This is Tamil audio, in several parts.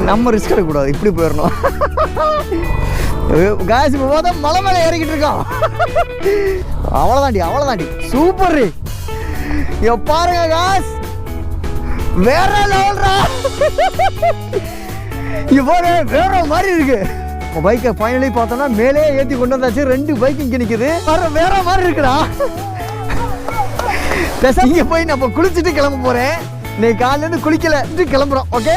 நம்ம ரிஸ்க் எடுக்கக்கூடாது, இப்படி போயிடணும். காசு இப்போ பார்த்தா மலை மேலே ஏறிக்கிட்டு இருக்கான். அவ்வளோதாண்டி சூப்பர். இங்க பாருங்க காஸ், வேற லெவல்ரா. இங்க பாரு, வேற மாதிரி இருக்கு. பைக்கை ஃபைனலி பார்த்தோம்னா மேலே ஏற்றி கொண்டு வந்தாச்சு. 2 பைக் இங்கே நிற்குது. வேற மாதிரி இருக்குடா. இங்கே போய் நம்ம குளிச்சுட்டு கிளம்ப போகிறேன். இன்னைக்கு காலையிலேருந்து குளிக்கல கிளம்புறோம். Okay,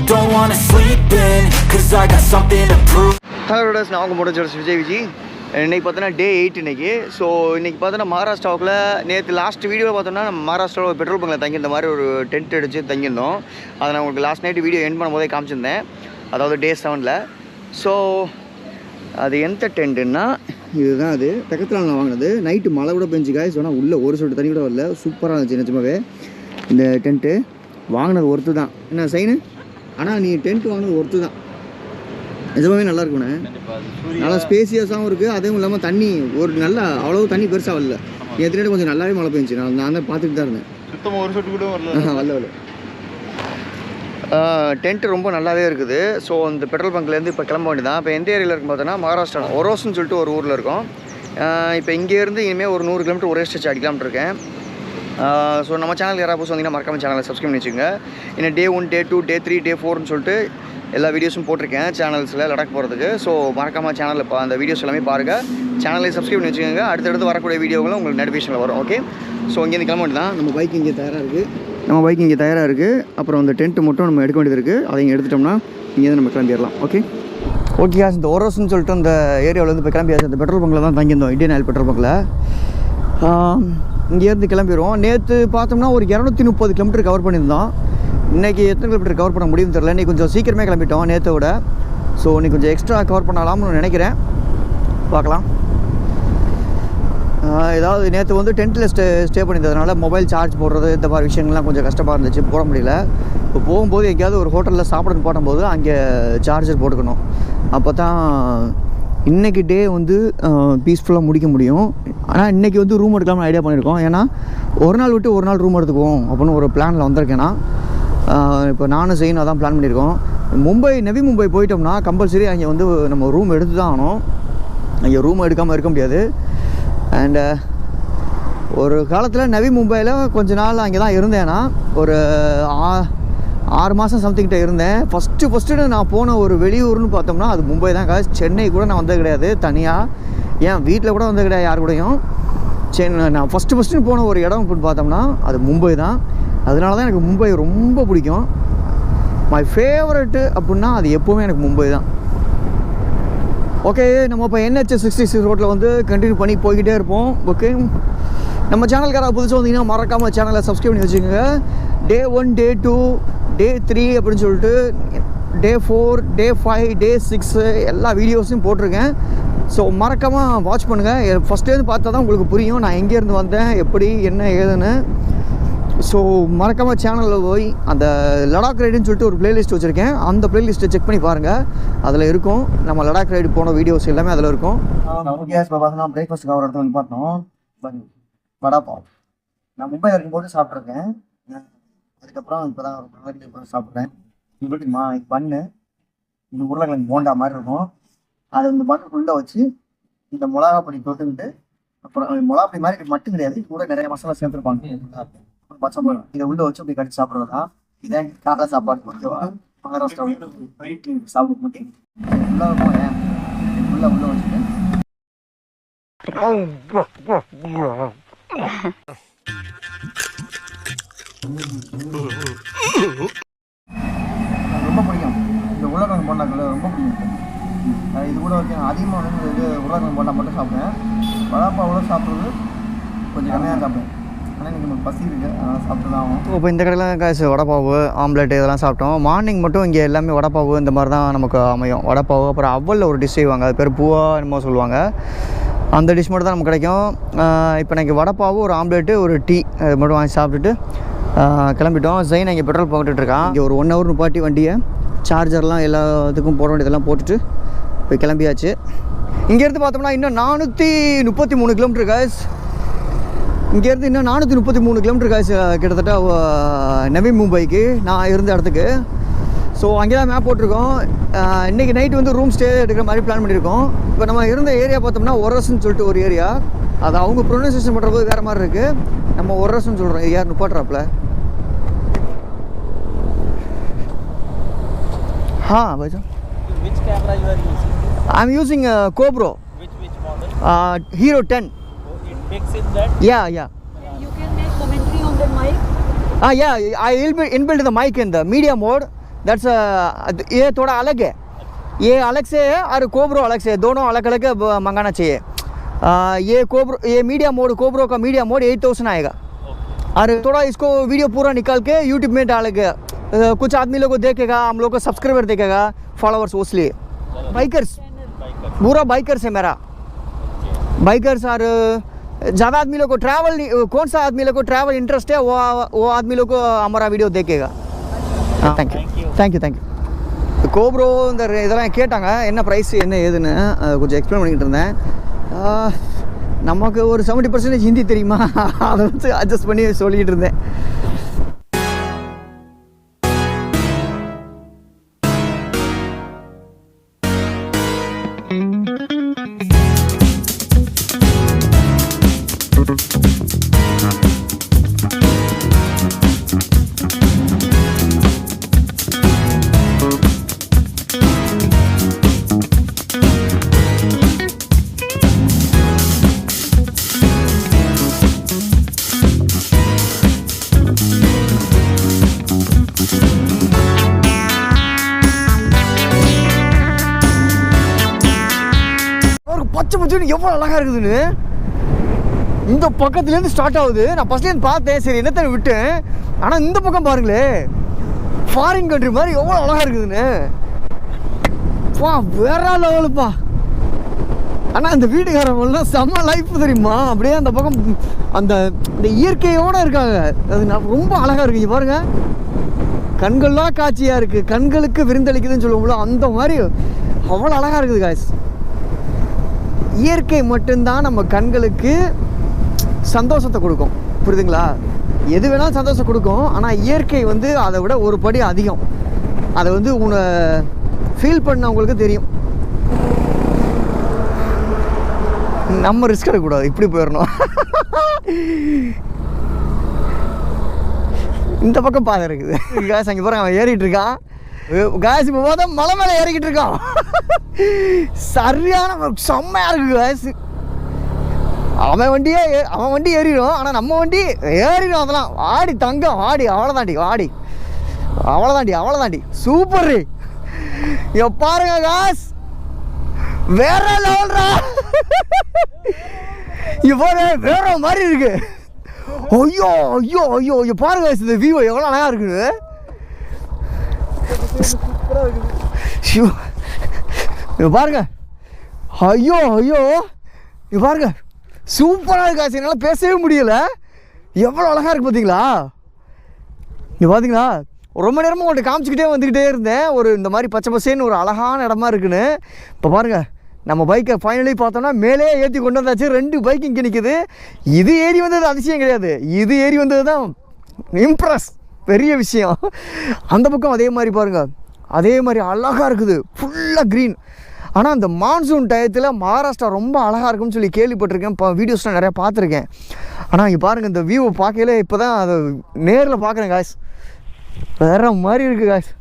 Don't wanna sleep in, cause I got something to prove. Hello roaders, நான் உங்கள் மோட்டோஜர்ஸ் விஜய். இன்றைக்கி பார்த்தோன்னா டே 8 இன்றைக்கி. ஸோ இன்றைக்கி பார்த்தோன்னா மகாராஷ்டிராவுக்குள்ள நேற்று லாஸ்ட் வீடியோவில் பார்த்தோன்னா நம்ம மகாராஷ்டிராவில் பெட்ரோல் பங்கில் தங்கியிருந்த மாதிரி ஒரு டென்ட் அடித்து தங்கியிருந்தோம். அதை நான் உங்களுக்கு லாஸ்ட் நைட்டு வீடியோ எண்ட் பண்ணும்போதே காமிச்சிருந்தேன், அதாவது டே 7ல். ஸோ அது எந்த டென்ட்டுன்னா இதுதான். அது பக்கத்தில் நான் வாங்கினது. நைட்டு மழை கூட பெஞ்சு காய்ச்சி சொன்னால் உள்ளே ஒரு சொட்டு தண்ணி கூட வரல. சூப்பராக இருந்துச்சு நிஜமாவே. இந்த டென்ட்டு வாங்கினது ஒருத்து தான். என்ன சைனு? ஆனால் நீ டென்ட் வாங்கினது ஒருத்து தான். நிஜமாவே நல்லா இருக்குண்ணே. நல்லா ஸ்பேசியஸாகவும் இருக்குது. அதுவும் இல்லாமல் தண்ணி ஒரு நல்லா அவ்வளோ தண்ணி பெருசாக வரல. எத்தனை கொஞ்சம் நல்லாவே மழை பெஞ்சிச்சு. நான் தான் பார்த்துட்டு தான் இருந்தேன். சுத்தமாக ஒரு சொட்டு கூட வரல. டென்ட்டு ரொம்ப நல்லாவே இருக்குது. ஸோ இந்த பெட்ரோல் பங்க்லேருந்து இப்போ கிளம்ப வேண்டியதான். இப்போ எந்த ஏரியாவில் இருக்குன்னு பார்த்தோன்னா மகாராஷ்டிரா ஒரோஸ்ன்னு சொல்லிட்டு ஒரு ஊரில் இருக்கும். இப்போ இங்கேருந்து இனிமேல் ஒரு 100 கிலோமீட்டர் ஒரே ஸ்டேஜ் அடிக்கலாம்னு இருக்கேன். ஸோ நம்ம சேனல் யாராவது புதுசு வந்தீங்கன்னா மறக்காம சேனலை சப்ஸ்கிரைப் பண்ணி வச்சுங்க. இன்னும் டே 1, டே 2, டே 3, டே 4ன்னு சொல்லிட்டு எல்லா வீடியோஸும் போட்டிருக்கேன் சேனல்ஸில் லடாக் போகிறதுக்கு. ஸோ மறக்காமல் சேனலில் அந்த வீடியோஸ் எல்லாமே பாருங்கள். சேனலை சப்ஸ்கிரைப் பண்ணி வச்சுக்கோங்க. அடுத்தடுத்து வரக்கூடிய வீடியோகளும் உங்களுக்கு நோட்டிஃபிகேஷனில் வரும். ஓகே, ஸோ இங்கேருந்து கிளம்ப வேண்டியது தான். நம்ம பைக் இங்கே தயாராக இருக்குது. அப்புறம் அந்த டென்ட்டு மட்டும் நம்ம எடுக்க வேண்டியது இருக்குது. அதை இங்கே எடுத்துட்டோம்னா இங்கேருந்து நம்ம கிளம்பிடலாம். ஓகே காசு, இந்த ஓரோஸ்ன்னு சொல்லிட்டு அந்த ஏரியாவில் வந்து இப்போ கிளம்பியாச்சு. அந்த பெட்ரோல் பங்கில் தான் தங்கியிருந்தோம், இந்தியன் ஆயில் பெட்ரோல் பங்கில். இங்கேருந்து கிளம்பிடுவோம். நேற்று பார்த்தோம்னா ஒரு 230 கிலோமீட்டர் கவர் பண்ணியிருந்தோம். இன்றைக்கி எத்தனை கிலோமீட்டர் கவர் பண்ண முடியும்னு தெரியல. இன்றைக்கி கொஞ்சம் சீக்கிரமே கிளம்பிட்டோம் நேற்றை விட. ஸோ இன்றைக்கி கொஞ்சம் எக்ஸ்ட்ரா கவர் பண்ணலாம்னு நினைக்கிறேன். பார்க்கலாம். ஏதாவது நேற்று வந்து டென்ட்டில் ஸ்டே பண்ணியிருந்ததுனால மொபைல் சார்ஜ் போடுறது இந்த மாதிரி விஷயங்கள்லாம் கொஞ்சம் கஷ்டமாக இருந்துச்சு, போட முடியல. இப்போ போகும்போது எங்கேயாவது ஒரு ஹோட்டலில் சாப்பிடணும்னு போடும்போது அங்கே சார்ஜர் போட்டுக்கணும். அப்போ தான் இன்றைக்கி டே வந்து பீஸ்ஃபுல்லாக முடிக்க முடியும். ஆனால் இன்றைக்கி வந்து ரூம் எடுக்கலாம்னு ஐடியா பண்ணியிருக்கோம். ஏன்னா ஒரு நாள் விட்டு ஒரு நாள் ரூம் எடுத்துக்குவோம் அப்படின்னு ஒரு பிளானில் வந்திருக்கேன்னா. இப்போ நானும் செய்யணும் அதான் பிளான் பண்ணியிருக்கோம். நவி மும்பை போயிட்டோம்னா கம்பல்சரி அங்கே வந்து நம்ம ரூம் எடுத்து தான் ஆகணும். அங்கே ரூம் எடுக்காமல் இருக்க முடியாது. அண்டு ஒரு காலத்தில் நவி மும்பையில் கொஞ்ச நாள் அங்கே தான் இருந்தேன்னா ஒரு 6 மாதம் சம்திங்கிட்ட இருந்தேன். ஃபஸ்ட்டு நான் போன ஒரு வெளியூர்னு பார்த்தோம்னா அது மும்பை தான். சென்னை கூட நான் வந்தது கிடையாது தனியாக. ஏன் வீட்டில் கூட வந்தது கிடையாது யார் கூடயும். நான் ஃபஸ்ட்டு போன ஒரு இடம் அப்படின்னு பார்த்தோம்னா அது மும்பை தான். அதனால தான் எனக்கு மும்பை ரொம்ப பிடிக்கும். மை ஃபேவரெட்டு அப்படின்னா அது எப்போவுமே எனக்கு மும்பை தான். ஓகே, நம்ம இப்போ NH 66 ரோட்டில் வந்து கண்டினியூ பண்ணி போய்கிட்டே இருப்போம். ஓகே, நம்ம சேனலுக்கு யாராவது புதுசாக வந்தீங்கன்னா மறக்காமல் சேனலை சப்ஸ்கிரைப் பண்ணி வச்சுக்கோங்க. டே 1, டே 2, டே 3 அப்படின்னு சொல்லிட்டு டே 4, டே 5, டே 6 எல்லா வீடியோஸையும் போட்டிருக்கேன். ஸோ மறக்காமல் வாட்ச் பண்ணுங்கள். ஃபஸ்ட்டேருந்து பார்த்தா தான் உங்களுக்கு புரியும் நான் எங்கேருந்து வந்தேன், எப்படி என்ன ஏதுன்னு. ஸோ மறக்காமல் சேனலில் போய் அந்த லடாக் ரைடுன்னு சொல்லிட்டு ஒரு ப்ளேலிஸ்ட் வச்சுருக்கேன். அந்த ப்ளேலிஸ்ட்டை செக் பண்ணி பாருங்கள். அதில் இருக்கும் நம்ம லடாக் ரைடு போன வீடியோஸ் எல்லாமே அதில் இருக்கும். பார்த்தோன்னா பிரேக்ஃபாஸ்ட்டுக்கு ஒரு இடத்துல வந்து பார்த்தோம் வடாபாவ். நான் மும்பையில் இருக்கும்போது சாப்பிட்ருக்கேன். அதுக்கப்புறம் இப்போ தான் ஒரு சாப்பிட்றேன். தெரியுமா, பண்ணு இந்த உருளைக்கிழங்கு போண்டா மாதிரி இருக்கும். அதை இந்த பண்ணுக்குள்ளே வச்சு இந்த மிளகா பொடி தொட்டுக்கிட்டு, அப்புறம் மிளகா பொடி மாதிரி மட்டும் கிடையாது, கூட நிறைய மசாலா சேர்த்துருப்பாங்க. பச்சை மிளகா இதை உள்ள வச்சு அப்படி கடிச்சு சாப்பிட்றதா. இதான் காலை சாப்பாடு ஓகேவா. மகாராஷ்டிரா சாப்பிட மாட்டேன் உள்ள போனேன். உள்ள வச்சுட்டு ரொம்ப பிடிக்கும் இந்த உருளைக்கிழங்கு போண்டாக்கள் ரொம்ப பிடிக்கும். இது கூட வச்சு அதிகமாக வந்து இது உருளைக்கிழங்கு போண்டா மட்டும் சாப்பிடுவேன். வடாப்பாவோட சாப்பிட்றது கொஞ்சம் கம்மியாக சாப்பிடுவேன். ஆனால் எனக்கு நமக்கு பசி இருக்குது, அதனால் சாப்பிட்டு தான் ஆகும். இப்போ இந்த கடையில் காசு வடப்பாவு, ஆம்லெட் இதெல்லாம் சாப்பிட்டோம். மார்னிங் மட்டும் இங்கே எல்லாமே வடப்பாவு இந்த மாதிரி தான் நமக்கு அமையும். வடப்பாவு, அப்புறம் அவ்வளில் ஒரு டிஷ் செய்வாங்க, அது பேர் பூவா என்னமோ சொல்லுவாங்க. அந்த டிஷ் மட்டும் தான் நமக்கு கிடைக்கும். இப்போ எனக்கு வடப்பாவு, ஒரு ஆம்லெட்டு, ஒரு டீ அது மட்டும் வாங்கி சாப்பிட்டுட்டு கிளம்பிட்டோம். ஜெயின் இங்கே பெட்ரோல் போட்டுட்ருக்கான். இங்கே ஒரு 1 ஹவர் நிப்பாட்டி வண்டியை சார்ஜர்லாம் எல்லாத்துக்கும் போட வேண்டியதெல்லாம் போட்டுட்டு இப்போ கிளம்பியாச்சு. இங்கேருந்து பார்த்தோம்னா இன்னும் 433 கிலோமீட்டர் காய்ஸ். இங்கேருந்து இன்னும் 433 கிலோமீட்டர் காய்ஸ் கிட்டத்தட்ட நவி மும்பைக்கு நான் இருந்த இடத்துக்கு. ஸோ அங்கே தான் மேப் போட்டிருக்கோம். இன்றைக்கி நைட்டு வந்து ரூம் ஸ்டே எடுக்கிற மாதிரி பிளான் பண்ணியிருக்கோம். இப்போ நம்ம இருந்த ஏரியா பார்த்தோம்னா ஒரஸ்ன்னு சொல்லிட்டு ஒரு ஏரியா. அது அவங்க ப்ரொனன்சியேஷன் பண்ணுற போது வேறு மாதிரி இருக்குது. நம்ம ஒரஸ்ன்னு சொல்கிறோம். யார் நுப்பாட்றாப்புல? Bhaja. Which camera you are using? I'm using GoPro. Which model? Hero 10. Oh, it picks in that? Yeah. You can make commentary on the mic. Yeah, I will inbuilt the mic in the media mode. That's ये थोड़ा अलग है. ये अलग से है और GoPro अलग से है. दोनों अलग अलग मंगाना चाहिए. ये मीडिया मोड GoPro का मीडिया मोड 8000 आएगा. और थोड़ा इसको वीडियो पूरा निकाल के YouTube में डालेगा. कुछ आदमी लोग को देखेगा, हम लोग को सब्सक्राइबर देखेगा, फॉलोअर्स उसलिए. बाइकर्स पूरा बाइकर्स है मेरा. बाइकर्स और ज़्यादा आदमी लोग को ट्रैवल, कौन सा आदमी लोग को ट्रैवल इंटरेस्ट है वो आदमी लोग को हमारा वीडियो देखेगा. தேங்க்யூ. கோப்ரோ இந்த இதெல்லாம் கேட்டாங்க, என்ன ப்ரைஸ் என்ன ஏதுன்னு கொஞ்சம் எக்ஸ்பிளைன் பண்ணிக்கிட்டு இருந்தேன். நமக்கு ஒரு 70% ஹிந்தி தெரியுமா, அதை வந்து அட்ஜஸ்ட் பண்ணி சொல்லிக்கிட்டு இருந்தேன். பச்சை பச்சைன்னு எவ்வளோ அழகாக இருக்குதுன்னு இந்த பக்கத்துலேருந்து ஸ்டார்ட் ஆகுது. நான் ஃபஸ்ட்லேருந்து பார்த்தேன், சரி என்னத்தை விட்டேன். ஆனால் இந்த பக்கம் பாருங்களே, ஃபாரின் கண்ட்ரி மாதிரி எவ்வளோ அழகாக இருக்குதுன்னு. வேற லெவலுப்பா. ஆனால் இந்த வீட்டுக்காரவங்களாம் செம்ம லைஃப் தெரியுமா. அப்படியே அந்த பக்கம் அந்த இயற்கையோடு இருக்காங்க. அது ரொம்ப அழகாக இருக்குது பாருங்க. கண்கள்லாம் காட்சியாக இருக்குது, கண்களுக்கு விருந்தளிக்குதுன்னு சொல்லுவோம்ல, அந்த மாதிரி அவ்வளோ அழகாக இருக்குது காய்ஸ். இயற்கை மட்டும்தான் நம்ம கண்களுக்கு சந்தோஷத்தை கொடுக்கும், புரியுதுங்களா? எது வேணாலும் சந்தோஷம் கொடுக்கும். ஆனால் இயற்கை வந்து அதை விட ஒரு படி அதிகம். அதை வந்து உன்னை ஃபீல் பண்ணவங்களுக்கு தெரியும். நம்ம ரிஸ்க் எடுக்கக்கூடாது, இப்படி போயிடணும். இந்த பக்கம் பாதை இருக்குது காசு. அங்கே பாருங்க, அவன் ஏறிட்டு இருக்கான். காசு இப்போ பார்த்தா மலை மேலே ஏறிக்கிட்டு இருக்கான். சரியான செம்மையாக இருக்குது காசு. அவன் வண்டி ஏறிடும், ஆனால் நம்ம வண்டி ஏறிடும். அதெல்லாம் ஆடி தங்கம், ஆடி அவ்வளோதாண்டி சூப்பர். இங்க பாருங்க காஸ், வேற லெவல்ரா. இவ்வாறு வேற மாதிரி இருக்கு. ஐயோ பாருங்க இந்த வியூ எவ்வளோ அழகா இருக்குது. பாருங்க, ஐயோ பாருங்க, சூப்பராக இருக்கு. என்னால் பேசவே முடியல, எவ்வளோ அழகாக இருக்குது பார்த்தீங்களா. இங்கே பார்த்தீங்களா, ரொம்ப நேரமாக உங்கள்கிட்ட காமிச்சிக்கிட்டே வந்துக்கிட்டே இருந்தேன். இந்த மாதிரி பச்சை பசேன்னு ஒரு அழகான இடமா இருக்குன்னு. இப்போ பாருங்கள், நம்ம பைக்கை ஃபைனலி பார்த்தோன்னா மேலே ஏற்றி கொண்டு வந்தாச்சு. 2 பைக் இங்கே நிற்குது. இது ஏறி வந்தது அதிசயம் கிடையாது, இது ஏறி வந்தது தான் இம்ப்ரெஸ், பெரிய விஷயம். அந்த பக்கம் அதே மாதிரி பாருங்கள், அதே மாதிரி அழகாக இருக்குது, ஃபுல்லாக க்ரீன். ஆனால் அந்த மான்சூன் டயத்தில் மகாராஷ்டிரா ரொம்ப அழகாக இருக்கும்னு சொல்லி கேள்விப்பட்டிருக்கேன், இப்போ வீடியோஸ்லாம் நிறையா பார்த்துருக்கேன். ஆனால் இங்கே பாருங்கள், இந்த வியூவை பார்க்கல இப்போ தான் அதை நேரில் பார்க்குறேன் காய்ஸ். வேற மாதிரி இருக்குது காய்ஸ்.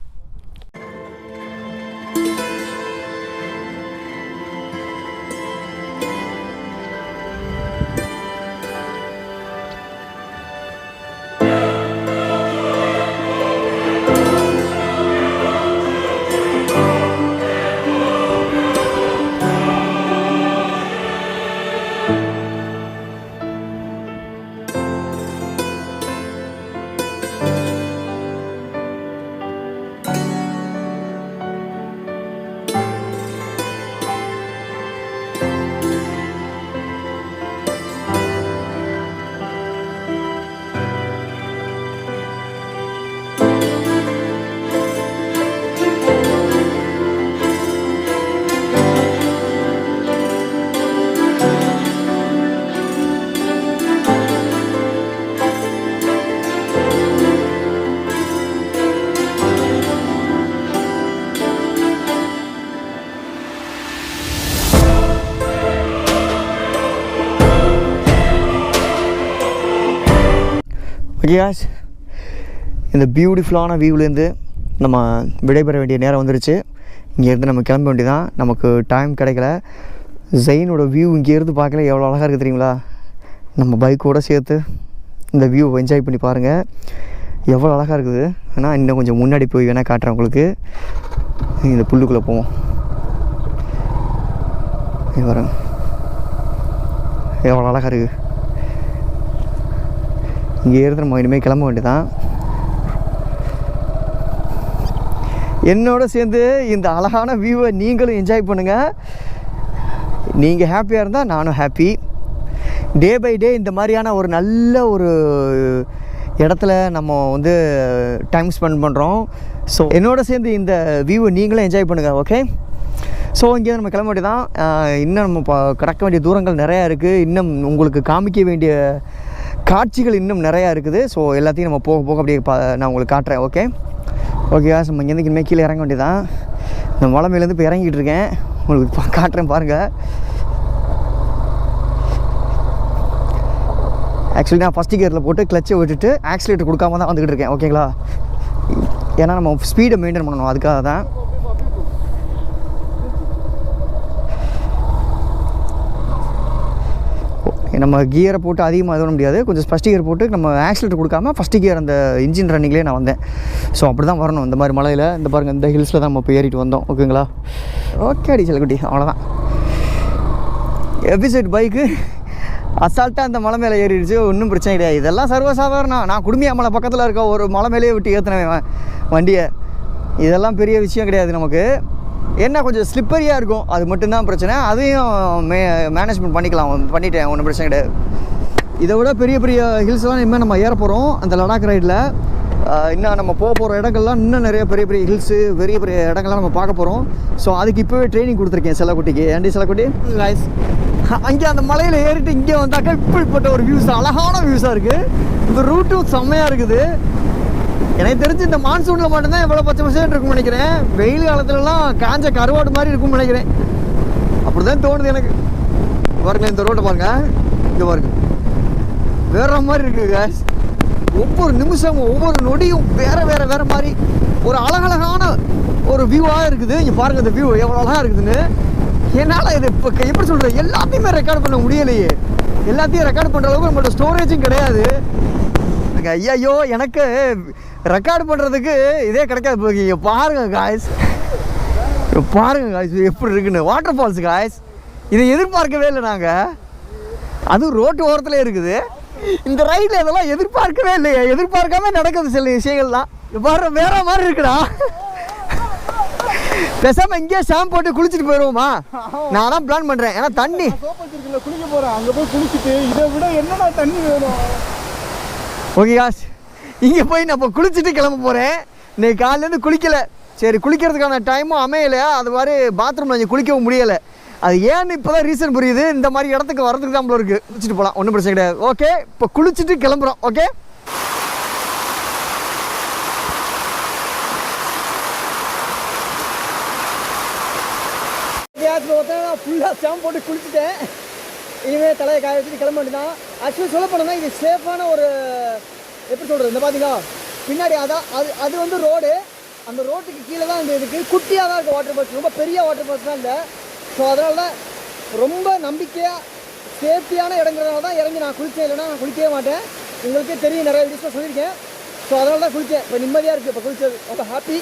ஓகே காய்ஸ், இந்த பியூட்டிஃபுல்லான வியூலேருந்து நம்ம விடைபெற வேண்டிய நேரம் வந்துருச்சு. இங்கேருந்து நம்ம கிளம்ப வேண்டியதான். நமக்கு டைம் கிடைக்கல. ஜெயினோட வியூ இங்கேருந்து பார்க்கல எவ்வளோ அழகாக இருக்குது தெரியுங்களா? நம்ம பைக்கோடு சேர்த்து இந்த வியூ என்ஜாய் பண்ணி பாருங்கள், எவ்வளோ அழகாக இருக்குது. ஆனால் இன்னும் கொஞ்சம் முன்னாடி போய் வேணால் காட்டுறேன் உங்களுக்கு. இந்த புல்லுக்குள்ளே போவோம். வரேன், எவ்வளோ அழகாக இருக்குது. இங்கே இருந்து நம்ம இனிமேல் கிளம்ப வேண்டியதான். என்னோட சேர்ந்து இந்த அழகான வியூவை நீங்களும் என்ஜாய் பண்ணுங்கள். நீங்கள் ஹாப்பியாக இருந்தால் நானும் ஹாப்பி. டே பை டே இந்த மாதிரியான ஒரு நல்ல ஒரு இடத்துல நம்ம வந்து டைம் ஸ்பெண்ட் பண்ணுறோம். ஸோ என்னோட சேர்ந்து இந்த வியூவை நீங்களும் என்ஜாய் பண்ணுங்கள். ஓகே, ஸோ இங்கே நம்ம கிளம்ப வேண்டியதான். இன்னும் நம்ம கடக்க வேண்டிய தூரங்கள் நிறையா இருக்குது. இன்னும் உங்களுக்கு காமிக்க வேண்டிய காட்சிகள் இன்னும் நிறையா இருக்குது. ஸோ எல்லாத்தையும் நம்ம போக போக அப்படியே நான் உங்களுக்கு காட்டுறேன். ஓகே ஓகே, நம்ம இங்கேருந்து இனிமேல் கீழே இறங்க வேண்டியதான். இந்த மலை மேலேருந்து இப்போ இறங்கிட்டு இருக்கேன், உங்களுக்கு காட்டுறேன் பாருங்கள். ஆக்சுவலி நான் ஃபஸ்ட் கியரில் போட்டு கிளச்சை விட்டுட்டு ஆக்சிலேட்டர் கொடுக்காம தான் வந்துக்கிட்டு இருக்கேன். ஓகேங்களா? ஏன்னா நம்ம ஸ்பீடை மெயின்டைன் பண்ணணும், அதுக்காக தான். நம்ம கியரை போட்டு அதிகமாக இது பண்ண முடியாது. கொஞ்சம் ஃபஸ்ட் கியர் போட்டு நம்ம ஆக்சிலேட்டர் கொடுக்காம ஃபஸ்ட் கியர் அந்த இன்ஜின் ரன்னிங்லேயே நான் வந்தேன். ஸோ அப்படி தான் வரணும் இந்த மாதிரி மலையில். இந்த பாருங்கள், இந்த ஹில்ஸில் தான் நம்ம இப்போ ஏறிட்டு வந்தோம். ஓகேங்களா? ஓகே அடி செல்லக்குட்டி, அவ்வளோதான். எபிசைட் பைக்கு அசால்ட்டாக அந்த மலை மேலே ஏறிடுச்சு, ஒன்றும் பிரச்சனை கிடையாது. இதெல்லாம் சர்வசாதாரணம். நான் குடும்பியா மலை பக்கத்தில் இருக்க ஒரு மலை மேலேயே விட்டு ஏற்றினேன் வண்டியை. இதெல்லாம் பெரிய விஷயம் கிடையாது நமக்கு. என்ன கொஞ்சம் ஸ்லிப்பரியாக இருக்கும், அது மட்டும்தான் பிரச்சனை. அதையும் மேனேஜ்மெண்ட் பண்ணிட்டேன், ஒன்றும் பிரச்சனை கிடையாது. இதை விட பெரிய பெரிய ஹில்ஸ்லாம் இனிமேல் நம்ம ஏற போகிறோம் அந்த லடாக் ரைடில். இன்னும் நம்ம போகிற இடங்கள்லாம் இன்னும் நிறைய பெரிய பெரிய ஹில்ஸு, பெரிய பெரிய இடங்கள்லாம் நம்ம பார்க்க போகிறோம். ஸோ அதுக்கு இப்போவே ட்ரைனிங் கொடுத்துருக்கேன் செல்லக்குட்டிக்கு. ஏன்டி செல்லக்குட்டி, ரைஸ் அங்கே அந்த மலையில் ஏறிட்டு இங்கே வந்தாக்கா இப்படிப்பட்ட ஒரு வியூஸ், அழகான வியூஸாக இருக்குது. இந்த ரூட்டும் செம்மையாக இருக்குது. எனக்கு தெரிஞ்சு இந்த மான்சூனில் மட்டும்தான் எவ்வளோ பச்சை பச்சைன்னு இருக்கும்னு நினைக்கிறேன். வெயில் காலத்துலலாம் காஞ்ச கருவாடு மாதிரி இருக்கும்னு நினைக்கிறேன். அப்படி தான் தோணுது எனக்கு. பாருங்க, இந்த ரோட்டை பாருங்க, இங்கே பாருங்க, வேற மாதிரி இருக்குது கேஸ். ஒவ்வொரு நிமிஷமும் ஒவ்வொரு நொடியும் வேற மாதிரி ஒரு அழகழகான ஒரு வியூவாக இருக்குது. இங்கே பாருங்கள் இந்த வியூ எவ்வளோ அழகாக இருக்குதுன்னு. என்னால் இது இப்போ எப்படி சொல்கிறேன், எல்லாத்தையுமே ரெக்கார்ட் பண்ண முடியலையே. எல்லாத்தையும் ரெக்கார்ட் பண்ணுற அளவுக்கு நம்மளோட ஸ்டோரேஜும் கிடையாது. ஐயோ, எனக்கு ரெக்கார்டு பண்ணுறதுக்கு இதே கிடைக்காது. இங்கே பாருங்கள் காய்ஸ், பாருங்கள் காய்ஸ் எப்படி இருக்குன்னு. வாட்டர் ஃபால்ஸ் காய்ஸ், இதை எதிர்பார்க்கவே இல்லை நாங்கள். அதுவும் ரோட்டு ஓரத்தில் இருக்குது. இந்த ரைடில் இதெல்லாம் எதிர்பார்க்கவே இல்லையே. எதிர்பார்க்காம நடக்குது சில விஷயங்கள்லாம். பாரு, வேற மாதிரி இருக்குடா. பேசாம இங்கே ஷாம்பு போட்டு குளிச்சுட்டு போயிடுவோமா? நான் தான் பிளான் பண்ணுறேன். ஏன்னா தண்ணி குளிக்க போகிறேன், அங்கே போய் குளிச்சுட்டு இதை விட என்னடா தண்ணி வேணும். ஓகே காஸ், இங்கே போய் நான் இப்போ குளிச்சுட்டு கிளம்ப போகிறேன். இன்னைக்கு காலையிலேருந்து குளிக்கலை. சரி, குளிக்கிறதுக்கான டைமும் அமையலை. அது மாதிரி பாத்ரூமில் கொஞ்சம் குளிக்கவும் முடியலை. அது ஏன்னு இப்போ தான் ரீசன் புரியுது. இந்த மாதிரி இடத்துக்கு வரதுக்கு தான் இருக்குது. குளிச்சுட்டு போகலாம், ஒன்றும் பிரச்சனை கிடையாது. ஓகே, இப்போ குளிச்சுட்டு கிளம்புறோம். ஓகே, ஃபுல்லாக ஷாம்பு போட்டு குளிச்சுட்டேன். இனிமேல் தலையை காய வச்சுட்டு கிளம்ப வேண்டியதான். ஆக்சுவலி சொல்ல போனோம்னா இது சேஃபான ஒரு, எப்படி சொல்கிறது, இந்த பார்த்தீங்களா பின்னாடி அதான் அது வந்து ரோடு. அந்த ரோட்டுக்கு கீழே தான் இந்த இருக்குது. குட்டியாக தான் இருக்குது வாட்டர் ஃபால்ஸ், ரொம்ப பெரிய வாட்டர் ஃபால்ஸ் தான் இல்லை. ஸோ அதனால தான் ரொம்ப நம்பிக்கையாக சேஃப்டியான இடங்கிறதுனால தான் இறங்கி நான் குளித்தேன். இல்லைன்னா நான் குளிக்கவே மாட்டேன். உங்களுக்கே தெரியும், நிறைய வீடியோஸில் சொல்லியிருக்கேன். ஸோ அதனால தான் குளித்தேன். இப்போ நிம்மதியாக இருக்குது. இப்போ குளித்தது ரொம்ப ஹாப்பி.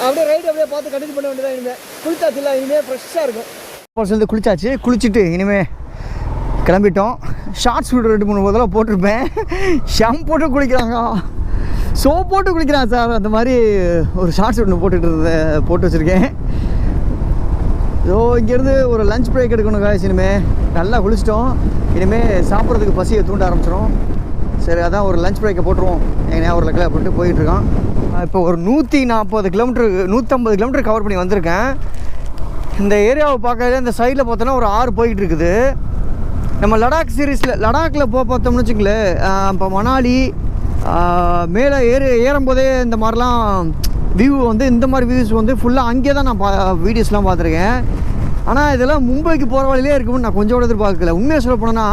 அப்படியே ரைடு அப்படியே பார்த்து கண்டினியூ பண்ண வேண்டியதான். இனிமேல் குளிச்சாச்சு இல்லை, இனிமேல் ஃப்ரெஷ்ஷாக இருக்கும். ஃபால்ஸ்லேருந்து குளிச்சாச்சு. குளிச்சுட்டு இனிமேல் கிளம்பிட்டோம். ஷார்ட்ஸ் வீடியோ 2-3 போதெல்லாம் போட்டிருப்பேன். ஷாம்பு போட்டு குளிக்கிறாங்க, சோப் போட்டு குளிக்கிறான் சார். அந்த மாதிரி ஒரு ஷார்ட்ஸ் ஒன்று போட்டு வச்சுருக்கேன். ஸோ இங்கேருந்து ஒரு லஞ்ச் பிரேக் எடுக்கணும் காய்ச்சி. இனிமேல் நல்லா குளிச்சிட்டோம். இனிமேல் சாப்பிட்றதுக்கு பசியை தூண்ட ஆரம்பிச்சிடும். சரி, அதான் ஒரு லஞ்ச் பிரேக்கை போட்டுருவோம். எங்கள் ஞாபகத்தில் கிளம்ப போட்டு போயிட்டுருக்கான். இப்போ ஒரு 140 கிலோமீட்டர் 150 கிலோமீட்டர் கவர் பண்ணி வந்திருக்கேன். இந்த ஏரியாவை பார்க்கறது இந்த சைடில் பார்த்தோன்னா ஒரு ஆறு போய்கிட்டு இருக்குது. நம்ம லடாக் சீரீஸில் லடாக்கில் பார்த்தோம்னு வச்சுங்களேன், இப்போ மணாலி மேலே ஏறும்போதே இந்த மாதிரிலாம் வியூ வந்து இந்த மாதிரி வியூஸ் வந்து ஃபுல்லாக அங்கே தான் நான் வீடியோஸ்லாம் பார்த்துருக்கேன். ஆனால் இதெல்லாம் மும்பைக்கு போகிற வழியிலே இருக்குன்னு நான் கொஞ்சம் கூட எதிர்பார்க்கல. உண்மையாக சொல்ல போனோன்னா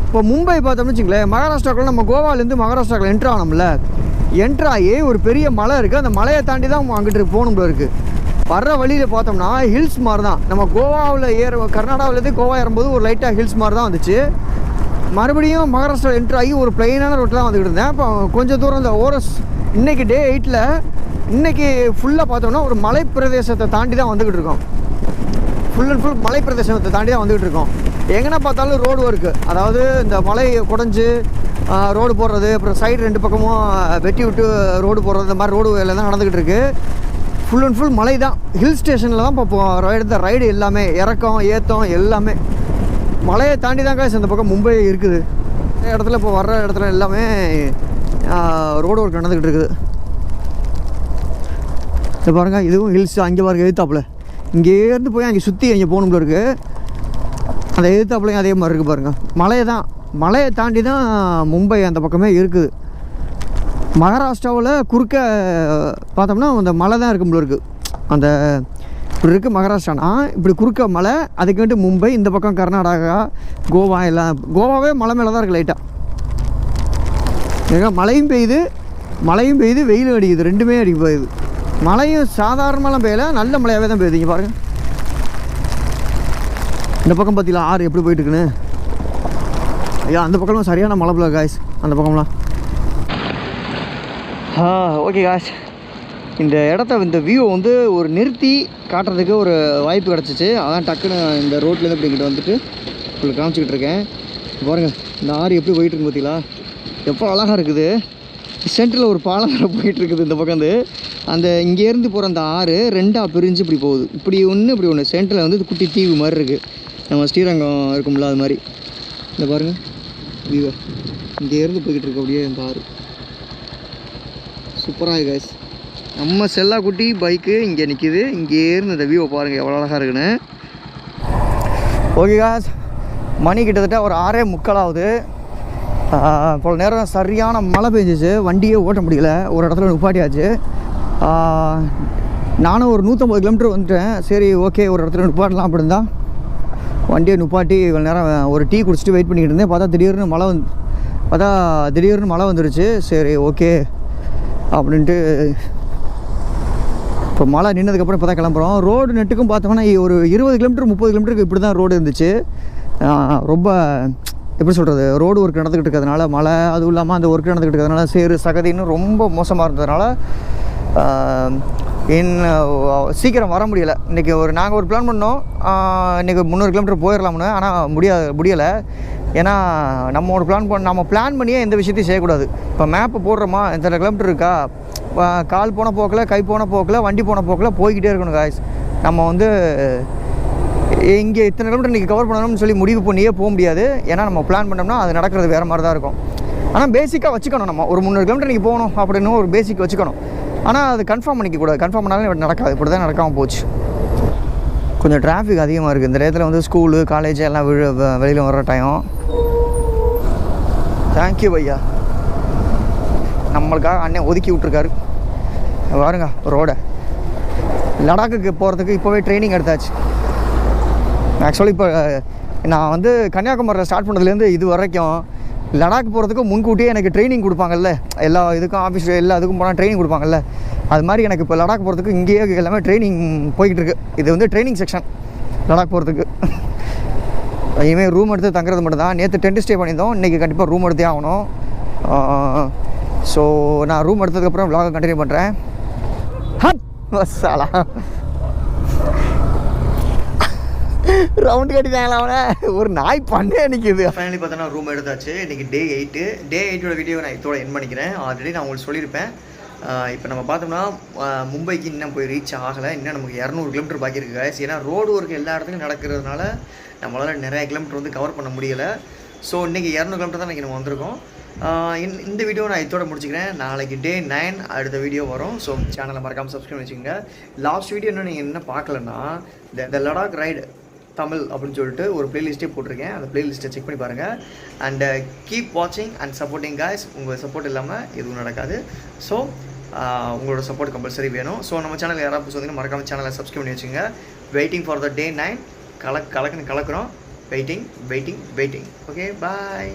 இப்போ மும்பை பார்த்தோம்னு வச்சுங்களேன், மகாராஷ்டிராக்குள்ள நம்ம கோவாலேருந்து மகாராஷ்டிராவில் என்ட்ரு ஆனோம்ல, என்ட்ரு ஆகி ஒரு பெரிய மலை இருக்குது. அந்த மலையை தாண்டி தான் அங்கிட்டு போகணும் இருக்குது. வர்ற வழியில் பார்த்தோம்னா ஹில்ஸ் மாதிரி தான். நம்ம கோவாவில் கர்நாடகாவிலேருந்து கோவா ஏறும்போது ஒரு லைட்டாக ஹில்ஸ் மாதிரி தான் வந்துச்சு. மறுபடியும் மகாராஷ்டிரா என்ட்ரு ஆகி ஒரு பிளெயினான ரோட்டில் தான் வந்துக்கிட்டு இருந்தேன். இப்போ கொஞ்சம் தூரம் இந்த ஓரஸ் இன்றைக்கி டே 8ல் இன்றைக்கி ஃபுல்லாக பார்த்தோம்னா ஒரு மலை பிரதேசத்தை தாண்டி தான் வந்துக்கிட்டு இருக்கோம். ஃபுல் அண்ட் ஃபுல் மலை பிரதேசத்தை தாண்டி தான் வந்துக்கிட்டு இருக்கோம். எங்கன்னா பார்த்தாலும் ரோடு ஒர்க்கு, அதாவது இந்த மலை குடஞ்சி ரோடு போடுறது, அப்புறம் சைடு 2 பக்கமும் வெட்டி விட்டு ரோடு போடுறது, இந்த மாதிரி ரோடு வேலை தான் நடந்துக்கிட்டு இருக்குது. ஃபுல் அண்ட் ஃபுல் மலை தான். ஹில் ஸ்டேஷனில் தான் இப்போ எடுத்த ரைடு எல்லாமே, இறக்கம் ஏற்றம் எல்லாமே மலையை தாண்டி தான் காசு இந்த பக்கம் மும்பை இருக்குது. இடத்துல இப்போ வர்ற இடத்துல எல்லாமே ரோடு ஒர்க் நடந்துக்கிட்டு இருக்குது. இப்போ பாருங்கள், இதுவும் ஹில்ஸ். அங்கே பாருங்கள் எதிர்த்தாப்புல, இங்கேருந்து போய் அங்கே சுற்றி அங்கே போகணும்ல இருக்குது. அந்த எதிர்த்தாப்புலையும் அதே மாதிரி இருக்குது பாருங்கள். மலையை தான், மலையை தாண்டி தான் மும்பை அந்த பக்கமே இருக்குது. மகாராஷ்டிராவில் குறுக்க பார்த்தோம்னா அந்த மலை தான் இருக்கும்போது இருக்குது. அந்த இப்படி இருக்குது மகாராஷ்டிரானா, இப்படி குறுக்க மலை, அதுக்கு மும்பை, இந்த பக்கம் கர்நாடகா, கோவா எல்லாம். கோவாவே மலை மேலே தான் இருக்குது லைட்டாக. ஏங்க மழையும் பெய்யுது, வெயிலும் அடிக்குது, ரெண்டுமே அடிக்க போகுது. மழையும் சாதாரணமாலாம் பெய்யலை, நல்ல மழையாகவே தான் பெய்யுது. இங்கே பாருங்கள், இந்த பக்கம் பார்த்தீங்களா ஆறு எப்படி போயிட்டுருக்குன்னு. ஐயா அந்த பக்கம்லாம் சரியான மழை பிள்ளை காய்ஸ், அந்த பக்கம்லாம். ஓகே காய்ஸ், இந்த இடத்த இந்த வியூ வந்து ஒரு நிறுத்தி காட்டுறதுக்கு ஒரு வாய்ப்பு கிடச்சிச்சு. அதான் டக்குன்னு இந்த ரோட்லேருந்து இப்படி இங்கிட்ட வந்துட்டு உங்களுக்கு காமிச்சிக்கிட்டு இருக்கேன். பாருங்கள் இந்த ஆறு எப்படி போயிட்டுருக்கு பார்த்தீங்களா, எப்போ அழகாக இருக்குது. சென்டரில் ஒரு பாலம் வேறு போயிட்டுருக்குது. இந்த பக்கம் வந்து அந்த இங்கேருந்து போகிற அந்த ஆறு 2ஆக பிரிஞ்சு இப்படி போகுது. இப்படி ஒன்று சென்டரில் வந்து குட்டி தீவு மாதிரி இருக்குது. நம்ம ஸ்ரீரங்கம் இருக்கும்ல அது மாதிரி. இந்த பாருங்கள் வியூவை, இங்கேருந்து போய்கிட்டு இருக்கு அப்படியே இந்த ஆறு. சூப்பராக கைஸ். நம்ம செல்லா குட்டி பைக்கு இங்கே நிற்கிது. இங்கேருந்து இந்த வியூவை பாருங்கள் எவ்வளோ அழகாக இருக்குன்னு. ஓகே காஸ், மணி கிட்டத்தட்ட ஒரு 6:45 ஆகுது. போல நேரம் சரியான மழை பெஞ்சிச்சு, வண்டியே ஓட்ட முடியல, ஒரு இடத்துல நிப்பாட்டியாச்சு. நானும் ஒரு 150 கிலோமீட்டர் வந்துட்டேன். சரி ஓகே, ஒரு இடத்துல நிப்பாட்டலாம் அப்படின்னு தான் வண்டியை நிப்பாட்டி இவ்வளோ நேரம் ஒரு டீ குடிச்சிட்டு வெயிட் பண்ணிக்கிட்டு இருந்தேன். பார்த்தா திடீர்னு மழை வந்துருச்சு. சரி ஓகே அப்படின்ட்டு இப்போ மழை நின்னதுக்கப்புறம் இப்போ தான் கிளம்புறோம். ரோடு நெட்டுக்கும் பார்த்தோம்னா ஒரு 20 கிலோமீட்டர் 30 கிலோமீட்டருக்கு இப்படி தான் ரோடு இருந்துச்சு. ரொம்ப எப்படி சொல்கிறது, ரோடு ஒர்க் நடந்துக்கிட்டு இருக்கிறதுனால மழை, அதுவும் இல்லாமல் அந்த ஒர்க் நடந்துக்கிட்டு இருக்கிறதுனால சேறு சகதின்னு ரொம்ப மோசமாக இருந்ததுனால சீக்கிரம் வர முடியலை. இன்றைக்கி நாங்கள் ஒரு பிளான் பண்ணோம், இன்றைக்கி 300 கிலோமீட்டர் போயிடலாம்னு. ஆனால் முடியலை. ஏன்னா நம்ம பிளான் பண்ணியே எந்த விஷயத்தையும் செய்யக்கூடாது. இப்போ மேப்பு போடுறோமா, எத்தனை கிலோமீட்டர் இருக்கா, கால் போன போக்கில், கை போன போக்கில், வண்டி போன போக்கில் போய்கிட்டே இருக்கணும் காய்ஸ். நம்ம வந்து இங்கே இத்தனை கிலோமீட்டர் இன்றைக்கி கவர் பண்ணணும்னு சொல்லி முடிவு பண்ணியே போக முடியாது. ஏன்னா நம்ம பிளான் பண்ணோம்னா அது நடக்கிறது வேறு மாதிரி தான் இருக்கும். ஆனால் பேசிக்காக வச்சுக்கணும். நம்ம ஒரு 300 கிலோமீட்டர் இன்றைக்கி போகணும் அப்படின்னு ஒரு பேசிக் வச்சுக்கணும். ஆனால் அது கன்ஃபார்ம் பண்ணிக்கக்கூடாது. கன்ஃபார்ம் பண்ணாலும் நடக்காது. இப்படி தான் நடக்காமல் போச்சு. கொஞ்சம் டிராஃபிக் அதிகமாக இருக்குது இந்த நேரத்தில். வந்து ஸ்கூலு காலேஜ் எல்லாம் வெளியில் வர்ற டைம். தேங்க்யூ பையா, நம்மளுக்காக அண்ணன் ஒதுக்கி விட்ருக்காரு. பாருங்க ரோடை. லடாக்குக்கு போகிறதுக்கு இப்போவே ட்ரைனிங் எடுத்தாச்சு. ஆக்சுவலி இப்போ நான் வந்து கன்னியாகுமரியில் ஸ்டார்ட் பண்ணதுலேருந்து இது வரைக்கும் லடாக் போகிறதுக்கு முன்கூட்டியே எனக்கு ட்ரைனிங் கொடுப்பாங்கல்ல, எல்லா இதுக்கும் ஆஃபீஸ் எல்லா இதுக்கும் போனால் ட்ரைனிங் கொடுப்பாங்கல்ல, அது மாதிரி எனக்கு இப்போ லடாக் போகிறதுக்கு இங்கேயே எல்லாமே ட்ரைனிங் போய்கிட்டு இருக்குது. இது வந்து ட்ரைனிங் செக்ஷன் லடாக் போகிறதுக்கு. இனிமேல் ரூம் எடுத்து தங்குறது மட்டும்தான். நேற்று டென்ட் ஸ்டே பண்ணியிருந்தோம், இன்றைக்கி கண்டிப்பாக ரூம் எடுத்தே ஆகணும். ஸோ நான் ரூம் எடுத்ததுக்கப்புறம் vlog கண்டினியூ பண்ணுறேன். பஸ்ஸாலா ரவுண்டு கட்டிட்டாங்களா அவனை, ஒரு நாய் பண்ணே நிற்கிது. ஃபைனலி பார்த்தோன்னா ரூம் எடுத்தாச்சு. இன்றைக்கி டே 8 வீடியோ நான் இதோட என் பண்ணிக்கிறேன். ஆல்ரெடி நான் உங்களுக்கு சொல்லியிருப்பேன். இப்போ நம்ம பார்த்தோம்னா மும்பைக்கு இன்னும் போய் ரீச் ஆகலை. இன்னும் நமக்கு 200 கிலோமீட்டர் பாக்கி இருக்குது guys. ஏன்னா ரோடு ஒர்க் எல்லா இடத்துலையும் நடக்கிறதுனால நம்மளால் நிறைய கிலோமீட்டர் வந்து கவர் பண்ண முடியலை. ஸோ இன்றைக்கி 200 கிலோமீட்டர் தான் இன்றைக்கி நம்ம வந்திருக்கோம். இந்த வீடியோ நான் இதோட முடிச்சுக்கிறேன். நாளைக்கு டே 9 அடுத்த வீடியோ வரும். ஸோ சேனலை மறக்காமல் சப்ஸ்கிரைப் வச்சுக்கோங்க. லாஸ்ட் வீடியோ இன்னும் நீங்கள் என்ன பார்க்கலன்னா த லடாக் ரைடு தமிழ் அப்படின்னு சொல்லிட்டு ஒரு பிளேலிஸ்ட்டே போட்டிருக்கேன். அந்த பிளேலிஸ்ட்டை செக் பண்ணி பாருங்கள். அண்ட் கீப் வாட்சிங் அண்ட் சப்போர்ட்டிங் காய்ஸ். உங்கள் சப்போர்ட் இல்லாமல் எதுவும் நடக்காது. ஸோ உங்களோட சப்போர்ட் கம்பல்சரி வேணும். ஸோ நம்ம சேனல் யாராவது புதுசு வந்தீங்கன்னா மறக்காமல் சேனலை சப்ஸ்கிரைப் பண்ணி வச்சுங்க. Waiting for the day 9. கலக்குன்னு கலக்குறோம். வெயிட்டிங். ஓகே பாய்.